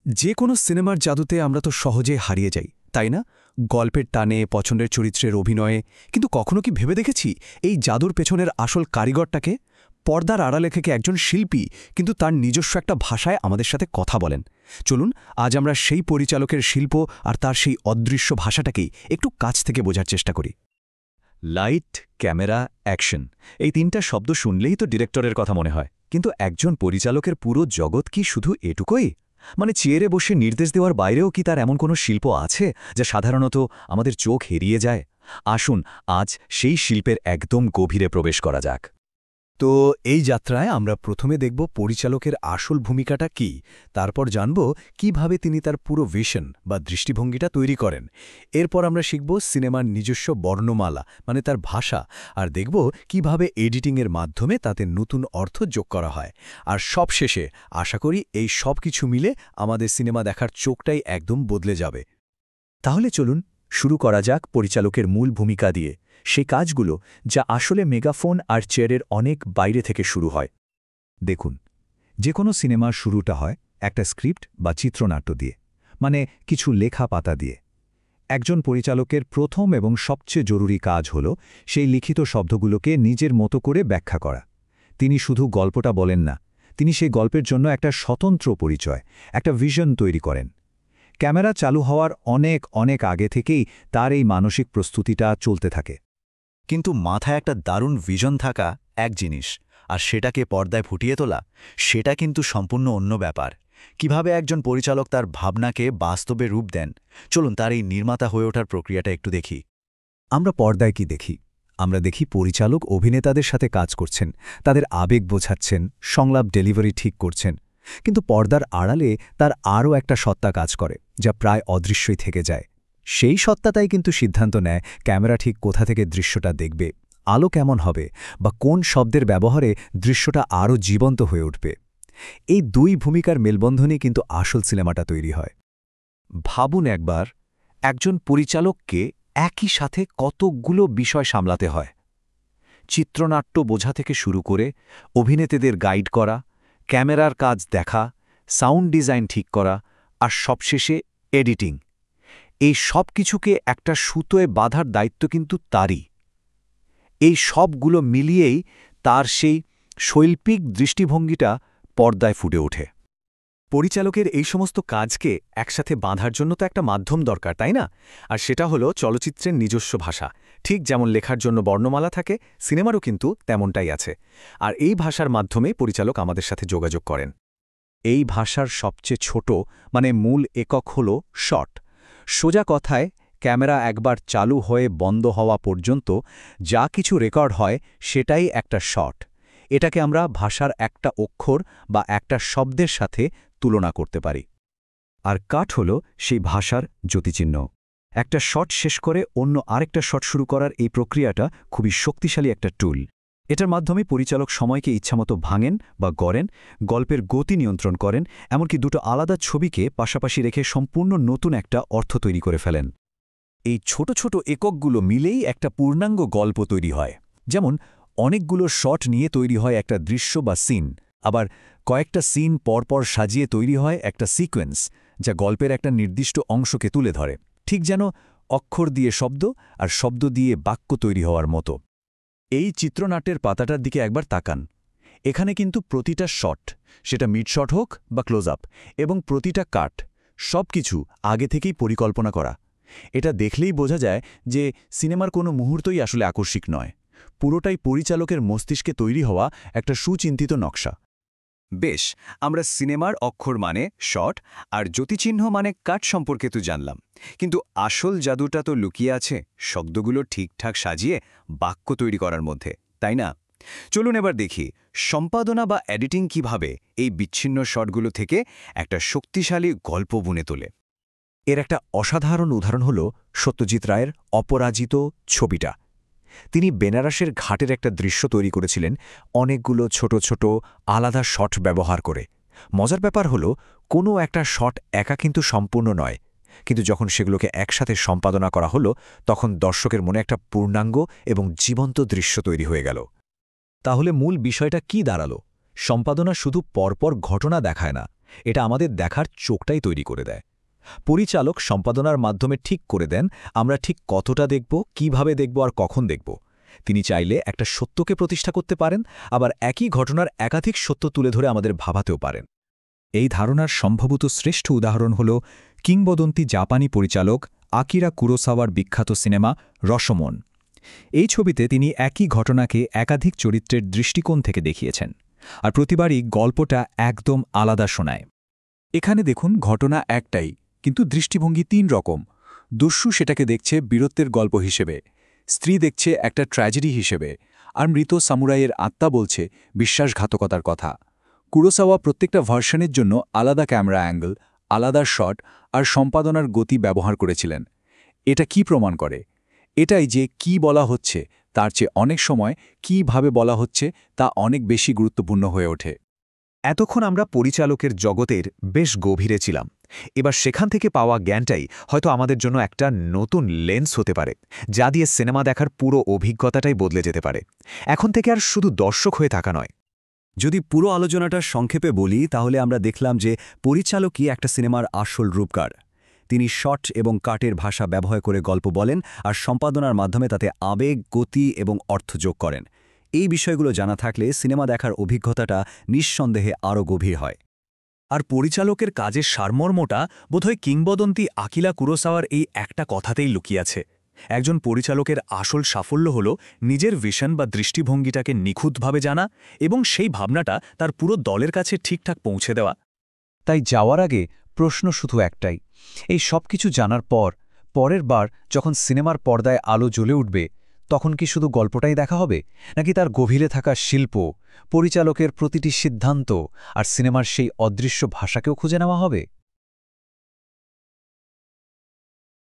যে কোনো সিনেমার জাদুতে আমরা তো সহজে হারিয়ে যাই, তাই না? গল্পের টানে, পছন্দের চরিত্রের অভিনয়ে। কিন্তু কখনো কি ভেবে দেখেছি এই জাদুর পেছনের আসল কারিগরটাকে? পর্দার আড়ালে থেকে একজন শিল্পী, কিন্তু তার নিজস্ব একটা ভাষায় আমাদের সাথে কথা বলেন। চলুন আজ আমরা সেই পরিচালকের শিল্প আর তার সেই অদৃশ্য ভাষাটাকেই একটু কাছ থেকে বোঝার চেষ্টা করি। লাইট, ক্যামেরা, অ্যাকশন, এই তিনটা শব্দ শুনলেই তো ডিরেক্টরের কথা মনে হয়। কিন্তু একজন পরিচালকের পুরো জগৎ কি শুধু এটুকুই? মানে চেয়ারে বসে নির্দেশ দেওয়ার বাইরেও কি তার এমন কোনো শিল্প আছে যা সাধারণত আমাদের চোখ এড়িয়ে যায়? আসুন আজ সেই শিল্পের একদম গভীরে প্রবেশ করা যাক। তো এই যাত্রায় আমরা প্রথমে দেখব পরিচালকের আসল ভূমিকাটা কি, তারপর জানব কিভাবে তিনি তার পুরো ভিশন বা দৃষ্টিভঙ্গিটা তৈরি করেন। এরপর আমরা শিখব সিনেমার নিজস্ব বর্ণমালা, মানে তার ভাষা, আর দেখব কিভাবে এডিটিংয়ের মাধ্যমে তাতে নতুন অর্থ যোগ করা হয়। আর সবশেষে আশা করি এই সব কিছু মিলে আমাদের সিনেমা দেখার চোখটাই একদম বদলে যাবে। তাহলে চলুন শুরু করা যাক পরিচালকের মূল ভূমিকা দিয়ে, সেই কাজগুলো যা আসলে মেগাফোন আর চেয়ারের অনেক বাইরে থেকে শুরু হয়। দেখুন, যে কোনো সিনেমার শুরুটা হয় একটা স্ক্রিপ্ট বা চিত্রনাট্য দিয়ে, মানে কিছু লেখা পাতা দিয়ে। একজন পরিচালকের প্রথম এবং সবচেয়ে জরুরি কাজ হল সেই লিখিত শব্দগুলোকে নিজের মতো করে ব্যাখ্যা করা। তিনি শুধু গল্পটা বলেন না, তিনি সেই গল্পের জন্য একটা স্বতন্ত্র পরিচয়, একটা ভিশন তৈরি করেন। ক্যামেরা চালু হওয়ার অনেক অনেক আগে থেকেই তার এই মানসিক প্রস্তুতিটা চলতে থাকে। কিন্তু মাথায় একটা দারুণ ভিশন থাকা এক জিনিস, আর সেটাকে পর্দায় ফুটিয়ে তোলা, সেটা কিন্তু সম্পূর্ণ অন্য ব্যাপার। কিভাবে একজন পরিচালক তার ভাবনাকে বাস্তবে রূপ দেন, চলুন তার এই নির্মাতা হয়ে ওঠার প্রক্রিয়াটা একটু দেখি। আমরা পর্দায় কি দেখি? আমরা দেখি পরিচালক অভিনেতাদের সাথে কাজ করছেন, তাদের আবেগ বোঝাচ্ছেন, সংলাপ ডেলিভারি ঠিক করছেন। কিন্তু পর্দার আড়ালে তার আরও একটা সত্তা কাজ করে, যা প্রায় অদৃশ্যই থেকে যায়। সেই সত্তাটাই কিন্তু সিদ্ধান্ত নেয় ক্যামেরা ঠিক কোথা থেকে দৃশ্যটা দেখবে, আলো কেমন হবে, বা কোন শব্দের ব্যবহারে দৃশ্যটা আরও জীবন্ত হয়ে উঠবে। এই দুই ভূমিকার মেলবন্ধনই কিন্তু আসল সিনেমাটা তৈরি হয়। ভাবুন একবার, একজন পরিচালককে একই সাথে কতগুলো বিষয় সামলাতে হয়। চিত্রনাট্য বোঝা থেকে শুরু করে অভিনেতাদের গাইড করা, ক্যামেরার কাজ দেখা, সাউন্ড ডিজাইন ঠিক করা, আর সবশেষে এডিটিং। এই সব কিছুকে একটা সুতোয় বাঁধার দায়িত্ব কিন্তু তারই। এই সবগুলো মিলিয়েই তার সেই শৈল্পিক দৃষ্টিভঙ্গিটা পর্দায় ফুটে ওঠে। পরিচালকের এই সমস্ত কাজকে একসাথে বাঁধার জন্য তো একটা মাধ্যম দরকার, তাই না? আর সেটা হলো চলচ্চিত্রের নিজস্ব ভাষা। ঠিক যেমন লেখার জন্য বর্ণমালা থাকে, সিনেমারও কিন্তু তেমনটাই আছে। আর এই ভাষার মাধ্যমে পরিচালক আমাদের সাথে যোগাযোগ করেন। এই ভাষার সবচেয়ে ছোট, মানে মূল একক হল শট। সোজা কথায়, ক্যামেরা একবার চালু হয়ে বন্ধ হওয়া পর্যন্ত যা কিছু রেকর্ড হয় সেটাই একটা শট। এটাকে আমরা ভাষার একটা অক্ষর বা একটা শব্দের সাথে তুলনা করতে পারি। আর কাট হল সেই ভাষার জ্যোতিচিহ্ন। একটা শট শেষ করে অন্য আরেকটা শট শুরু করার এই প্রক্রিয়াটা খুবই শক্তিশালী একটা টুল। এটার মাধ্যমে পরিচালক সময়কে ইচ্ছামতো ভাঙেন বা গড়েন, গল্পের গতি নিয়ন্ত্রণ করেন, এমনকি দুটো আলাদা ছবিকে পাশাপাশি রেখে সম্পূর্ণ নতুন একটা অর্থ তৈরি করে ফেলেন। এই ছোট ছোট এককগুলো মিলেই একটা পূর্ণাঙ্গ গল্প তৈরি হয়। যেমন অনেকগুলো শট নিয়ে তৈরি হয় একটা দৃশ্য বা সিন, আবার কয়েকটা সিন পরপর সাজিয়ে তৈরি হয় একটা সিকোয়েন্স, যা গল্পের একটা নির্দিষ্ট অংশকে তুলে ধরে, ঠিক যেন অক্ষর দিয়ে শব্দ আর শব্দ দিয়ে বাক্য তৈরি হওয়ার মতো। এই চিত্রনাট্যের পাতাটার দিকে একবার তাকান। এখানে কিন্তু প্রতিটা শট, সেটা মিড শট হোক বা ক্লোজ আপ, এবং প্রতিটা কাট, সব কিছু আগে থেকেই পরিকল্পনা করা। এটা দেখলেই বোঝা যায় যে সিনেমার কোনো মুহূর্তই আসলে আকস্মিক নয়, পুরোটাই পরিচালকের মস্তিষ্কে তৈরি হওয়া একটা সুচিন্তিত নকশা। বেশ, আমরা সিনেমার অক্ষর মানে শট আর জ্যোতিচিহ্ন মানে কাট সম্পর্কে তো জানলাম, কিন্তু আসল জাদুটা তো লুকিয়ে আছে শব্দগুলো ঠিকঠাক সাজিয়ে বাক্য তৈরি করার মধ্যে, তাই না? চলুন এবার দেখি সম্পাদনা বা এডিটিং কিভাবে এই বিচ্ছিন্ন শটগুলো থেকে একটা শক্তিশালী গল্প বুনে তোলে। এর একটা অসাধারণ উদাহরণ হল সত্যজিৎ রায়ের অপরাজিত ছবিটা। তিনি বেনারসের ঘাটের একটা দৃশ্য তৈরি করেছিলেন অনেকগুলো ছোট ছোট আলাদা শট ব্যবহার করে। মজার ব্যাপার হল, কোনো একটা শট একা কিন্তু সম্পূর্ণ নয়, কিন্তু যখন সেগুলোকে একসাথে সম্পাদনা করা হলো, তখন দর্শকের মনে একটা পূর্ণাঙ্গ এবং জীবন্ত দৃশ্য তৈরি হয়ে গেল। তাহলে মূল বিষয়টা কি দাঁড়ালো? সম্পাদনা শুধু পরপর ঘটনা দেখায় না, এটা আমাদের দেখার চোখটাই তৈরি করে দেয়। পরিচালক সম্পাদনার মাধ্যমে ঠিক করে দেন আমরা ঠিক কতটা দেখব, কিভাবে দেখব আর কখন দেখব। তিনি চাইলে একটা সত্যকে প্রতিষ্ঠা করতে পারেন, আবার একই ঘটনার একাধিক সত্য তুলে ধরে আমাদের ভাবাতেও পারেন। এই ধারণার সম্ভবত শ্রেষ্ঠ উদাহরণ হল কিংবদন্তি জাপানি পরিচালক আকিরা কুরোসাওয়ার বিখ্যাত সিনেমা রশমন। এই ছবিতে তিনি একই ঘটনাকে একাধিক চরিত্রের দৃষ্টিকোণ থেকে দেখিয়েছেন, আর প্রতিবারই গল্পটা একদম আলাদা শোনায়। এখানে দেখুন ঘটনা একটাই, কিন্তু দৃষ্টিভঙ্গি ৩ রকম। দস্যু সেটাকে দেখছে বীরত্বের গল্প হিসেবে, স্ত্রী দেখছে একটা ট্র্যাজেডি হিসেবে, আর মৃত সামুরাইয়ের আত্মা বলছে বিশ্বাসঘাতকতার কথা। কুরোসাওয়া প্রত্যেকটা ভার্সনের জন্য আলাদা ক্যামেরা অ্যাঙ্গেল, আলাদা শট আর সম্পাদনার গতি ব্যবহার করেছিলেন। এটা কি প্রমাণ করে? এটাই যে কি বলা হচ্ছে তার চেয়ে অনেক সময় কিভাবে বলা হচ্ছে তা অনেক বেশি গুরুত্বপূর্ণ হয়ে ওঠে। এতক্ষণ আমরা পরিচালকের জগতের বেশ গভীরে ছিলাম। এবার সেখান থেকে পাওয়া জ্ঞানটাই হয়তো আমাদের জন্য একটা নতুন লেন্স হতে পারে, যা দিয়ে সিনেমা দেখার পুরো অভিজ্ঞতাটাই বদলে যেতে পারে। এখন থেকে আর শুধু দর্শক হয়ে থাকা নয়। যদি পুরো আলোচনাটা সংক্ষেপে বলি, তাহলে আমরা দেখলাম যে পরিচালকই একটা সিনেমার আসল রূপকার। তিনি শট এবং কাটের ভাষা ব্যবহার করে গল্প বলেন, আর সম্পাদনার মাধ্যমে তাতে আবেগ, গতি এবং অর্থ যোগ করেন। এই বিষয়গুলো জানা থাকলে সিনেমা দেখার অভিজ্ঞতাটা নিঃসন্দেহে আরও গভীর হয়। আর পরিচালকের কাজের সারমর্মটা বোধহয় কিংবদন্তি আকিরা কুরোসাওয়ার এই একটা কথাতেই লুকিয়ে আছে। একজন পরিচালকের আসল সাফল্য হল নিজের ভিশন বা দৃষ্টিভঙ্গিটাকে নিখুঁতভাবে জানা এবং সেই ভাবনাটা তার পুরো দলের কাছে ঠিকঠাক পৌঁছে দেওয়া। তাই যাওয়ার আগে প্রশ্ন শুধু একটাই, এই সব কিছু জানার পর পরের বার যখন সিনেমার পর্দায় আলো জ্বলে উঠবে, তখন কি শুধু গল্পটাই দেখা হবে, নাকি তার গভীরে থাকা শিল্প, পরিচালকের প্রতিটি সিদ্ধান্ত আর সিনেমার সেই অদৃশ্য ভাষাকেও খুঁজে নেওয়া হবে?